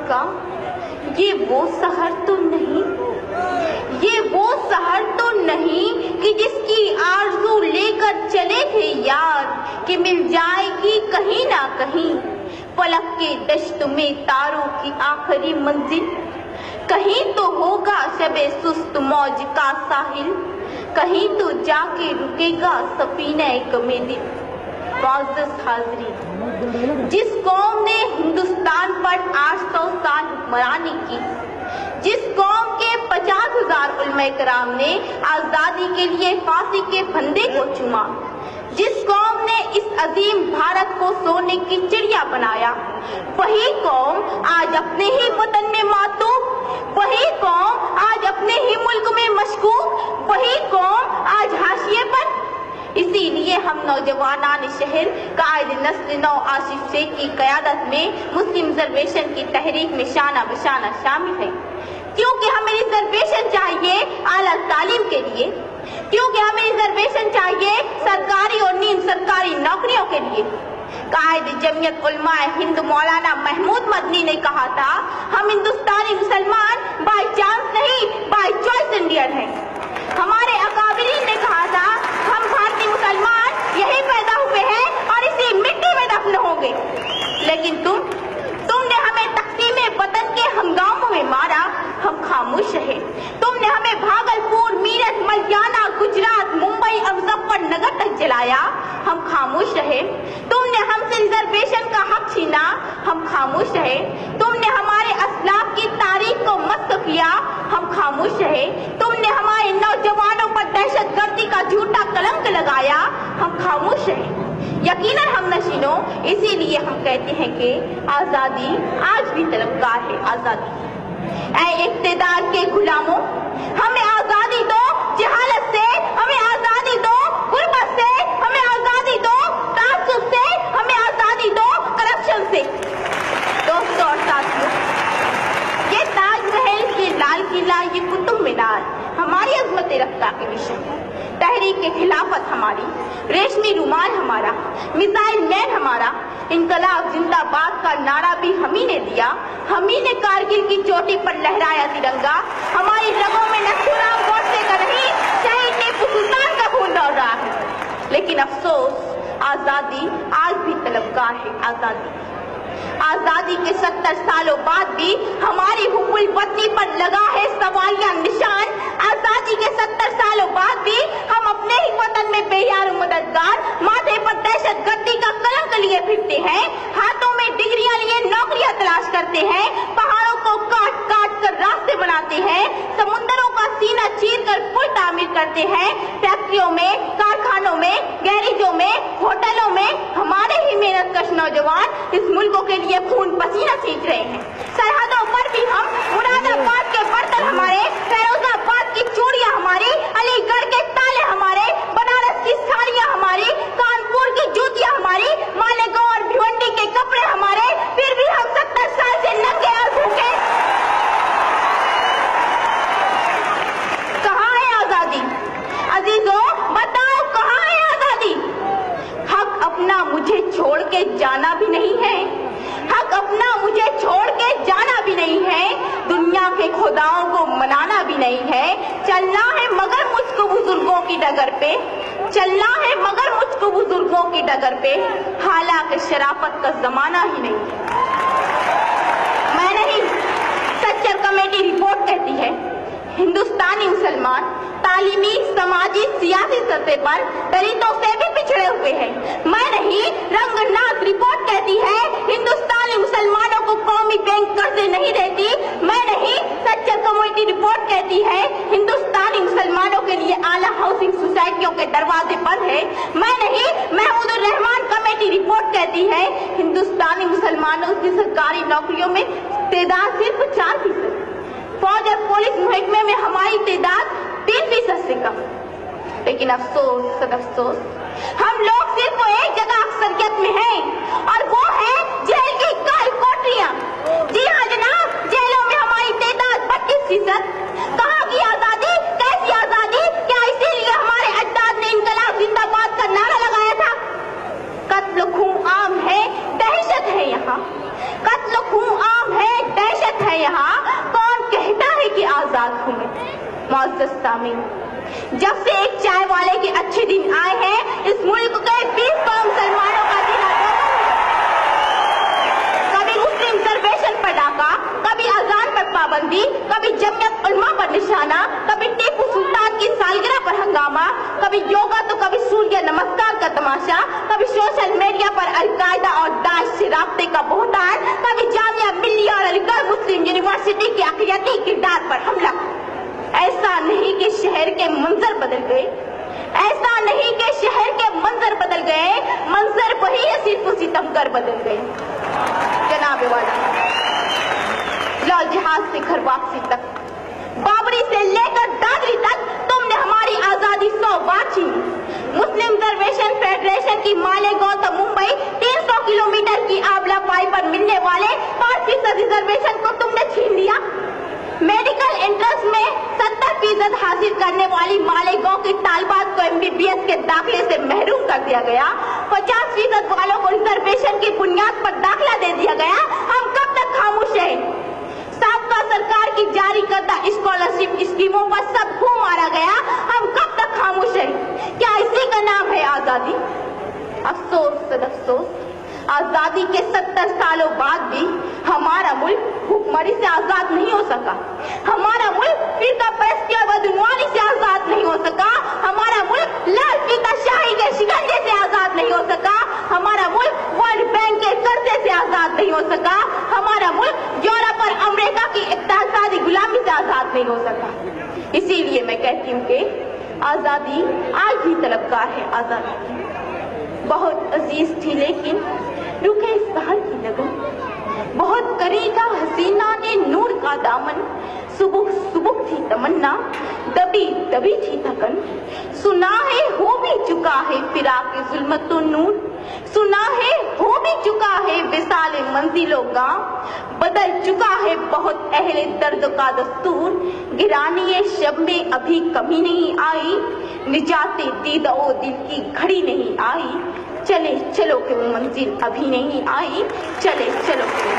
का ये वो शहर तो नहीं, ये वो शहर तो नहीं कि जिसकी आरज़ू लेकर चले थे यार कि मिल जाएगी कहीं ना कहीं पलक के दश्त में तारों की आखिरी मंजिल। कहीं तो होगा शबे सुस्त मौज का साहिल, कहीं तो जाके रुकेगा सफीना कमे दिल। मुअज़्ज़ज़ हाज़रीन, जिस कौम ने हिंदुस्तान पर 800 साल हुक्मरानी की, जिस कौम के 50,000 उलमा कराम ने आज़ादी के लिए फांसी के फंदे को चूमा, जिस कौम ने इस अजीम भारत को सोने की चिड़िया बनाया, वही कौम आज अपने ही वतन में मातूम, वही कौम आज अपने ही मुल्क में मशकूक, वही कौम आज हाशिए पर। इसीलिए हम नौजवानान शहर कायद नस्ल नौ आसिफ शेख की क़यादत में मुस्लिम रिजर्वेशन की तहरीक में शाना बशाना शामिल है, क्योंकि हमें रिजर्वेशन चाहिए आला तालीम के लिए, क्योंकि हमें रिजर्वेशन चाहिए सरकारी और नीम सरकारी नौकरियों के लिए। कायद जमीयत उलमाए हिंद मौलाना महमूद मदनी ने कहा था, हम हिंदुस्तानी मुसलमान बाय चांस नहीं बाय चॉइस इंडियन हैं। हमारे अकाबिरीन ने कहा था, हम भारतीय मुसलमान यही पैदा हुए हैं और इसी मिट्टी में दफन होंगे। लेकिन तुमने हमें तक़सीम वतन के हंगामों में मारा, हम खामोश रहे। तुमने हमें भागलपुर, मीरठ, मलियाना, गुजरात, मुंबई और मुजफ्फरनगर तक जलाया, हम खामोश रहे। तुमने हमसे रिजर्वेशन का हक छीना, हम खामोश रहे। तुमने हमारे असलाफ की तारीख को मस्क किया, हम खामोश रहे। तुमने हमारे नौजवानों पर दहशतगर्दी का झूठा कलंक लगाया, हम खामोश रहे। यकीनन हम नशीनों, इसीलिए हम कहते हैं कि आज़ादी आज भी तलबगार है। आज़ादी ऐ इक़्तिदार के गुलामों, हमें आज़ादी दो जहालत से, हमें आज़ादी दो गुर्बत से, हमें आज़ादी दो तासुब से, हमें आज़ादी दो करप्शन से। दोस्तों और साथियों, ये ताजमहल, ये लाल किला, ये कुतुब मीनार हमारी अज़मत रफ्ता के विषय है। तहरीक खिलाफत हमारी, रेशमी रुमाल हमारा, मिसाइल मैन हमारा, इनकलाब जिंदाबाद का नारा भी हमी ने दिया, हमी ने कारगिल की चोटी पर लहराया तिरंगा। हमारी रगों में नथुराम गोडसे का नहीं, शहीद टीपू सुल्तान का खून दौड़ रहा है। लेकिन अफसोस, आज़ादी आज भी तलबगार है। आज़ादी के 70 सालों बाद भी हमारी हुब्बुल वतनी पर लगा है सवालिया निशान। आज़ादी के 70 सालों बाद भी हम अपने ही वतन में बेयार मददगार, माथे पर दहशतगर्दी का कलंक लिए फिरते हैं, हाथों में डिग्रियां लिए नौकरियां तलाश करते हैं, पहाड़ों को काट काट कर रास्ते बनाते हैं, समुद्रों का सीना चीर कर पुल तामीर करते हैं, फैक्ट्रियों में, कारखानों में, गैरेजों में, होटलों में हमारे ही मेहनतकश नौजवान इस मुल्कों के लिए खून पसीना सींच रहे हैं। सरहदों पर भी हम, मुरादाबाद के बर्तन हमारे, फैरोजाबाद की चूड़ियां हमारी, अलीगढ़ के ताले हमारे, बनारस की साड़ियां हमारी, कानपुर की जूतियां हमारी, मालेगांव और भिवंडी के कपड़े हमारे, फिर भी हम 70 साल से नंगे और भूखे। कहाँ है आज़ादी? अजीजों बताओ, कहाँ है आज़ादी? हक अपना मुझे छोड़ के जाना भी नहीं है, हक अपना मुझे छोड़ के जाना भी नहीं है, दुनिया के खुदाओं को मनाना भी नहीं है। चलना है मगर मुझको बुजुर्गों की डगर पे, चलना है मगर मुझको बुजुर्गों की डगर पे, हालांकि शराफत का जमाना ही नहीं है। मैं नहीं, सच्चर कमेटी रिपोर्ट कहती है, हिंदुस्तानी मुसलमान तालीमी, समाजी, सियासी सतह पर दलितों से भी पिछड़े हुए हैं। मैं नहीं, रंगनाथ रिपोर्ट कहती है, हिंदुस्तानी मुसलमानों को कौमी बैंक कर्जे नहीं देती। मैं नहीं, सच्चर कमेटी रिपोर्ट कहती है, हिंदुस्तानी मुसलमानों के लिए आला हाउसिंग सोसाइटियों के दरवाजे बंद है। मैं नहीं, महमूदुर रहमान कमेटी रिपोर्ट कहती है, हिंदुस्तानी मुसलमानों की सरकारी नौकरियों में तादाद सिर्फ 4%, फौज और पुलिस महकमे में हमारी तादाद 3% से कम। लेकिन अफसोस, सदअफसोस, हम लोग सिर्फ एक जगह अक्सरियत में हैं और वो है जेल की काल कोठरियां। जी हाँ जनाब, जेलों में हमारी तादाद 32%। कहाँ की आजादी, कैसी आजादी? क्या इसीलिए हमारे अजदाद ने इनकलाब जिंदाबाद का नारा लगाया था? कत्ल खून आम है, दहशत है यहाँ, कत्ल खून आम है, दहशत मुआज़्ज़ज़ सामीन, जब से एक चाय वाले के अच्छे दिन आए हैं, इस मुल्क के 20 करोड़ मुसलमानों का दिन कभी मुस्लिम रिजर्वेशन पर डाका, कभी अजान पर पाबंदी, कभी जमीयत उलमा पर निशाना, कभी टीपू सुल्तान की सालगिरह पर हंगामा, कभी योगा तो कभी सूर्य नमस्कार का तमाशा, कभी सोशल मीडिया पर अलकायदा और दाइश से राब्ते का बोहतान, कभी जामिया मिल्लिया और अलीगढ़ मुस्लिम यूनिवर्सिटी के अक़लियती किरदार पर हमला। ऐसा नहीं कि शहर के मंजर बदल गए, ऐसा नहीं कि शहर के मंजर बदल गए, मंजर वही है, सिर्फ सितमगर बदल गए। जनाब वाला, लाल जहाज से घर वापसी तक, बाबरी से लेकर दादरी तक तुमने हमारी आजादी 100 बार छीनी। मुस्लिम रिजर्वेशन फेडरेशन की मालेगांव तो मुंबई 300 किलोमीटर की आबला पाई पर मिलने वाले 5% रिजर्वेशन को तुमने छीन लिया। मेडिकल एंट्रेंस में 70% हासिल करने वाली मालेगांव की तालिबात को MBBS के दाखिले से महरूम कर दिया गया। 50% वालों को रिजर्वेशन की बुनियाद पर दाखिला दे दिया गया। हम कब तक खामोश हैं? साबका सरकार की जारी करदा स्कॉलरशिप स्कीमों पर सबको मारा गया। हम कब तक खामोश हैं? क्या इसी का नाम है आजादी? अफसोस अफसोस, आजादी के 70 सालों बाद भी हमारा मुल्क भूखमरी से आजाद नहीं हो सका। हमारा मुल्क फिरका परस्ती और बदनवाली से आजाद नहीं हो सका। हमारा मुल्क लाल फीता शाही के शिकंजे से आजाद नहीं हो सका। हमारा मुल्क वर्ल्ड बैंक के कर्जे से आजाद नहीं हो सका। हमारा मुल्क यूरोप और अमेरिका की इक़्तिसादी गुलामी से आजाद नहीं हो सका। इसीलिए मैं कहती हूँ कि आजादी आज भी तलबगार है। आजादी बहुत अजीज थी लेकिन रुके सहर की लगन, बहुत करीदा हसीना ने नूर का दामन, सुबह सुबह थी तमन्ना, दबी दबी थी थकन। सुना है हो भी चुका है फिराक जुल्मत तो नूर, सुना है हो भी चुका है विसाल मंजिलों गाँव, बदल चुका है बहुत अहले दर्द का दस्तूर। गिरानी शब में अभी कमी नहीं आई, निजाते दीदा ओ दिल की घड़ी नहीं आई। चले चलो कि वो मंजिल अभी नहीं आई, चले चलो कि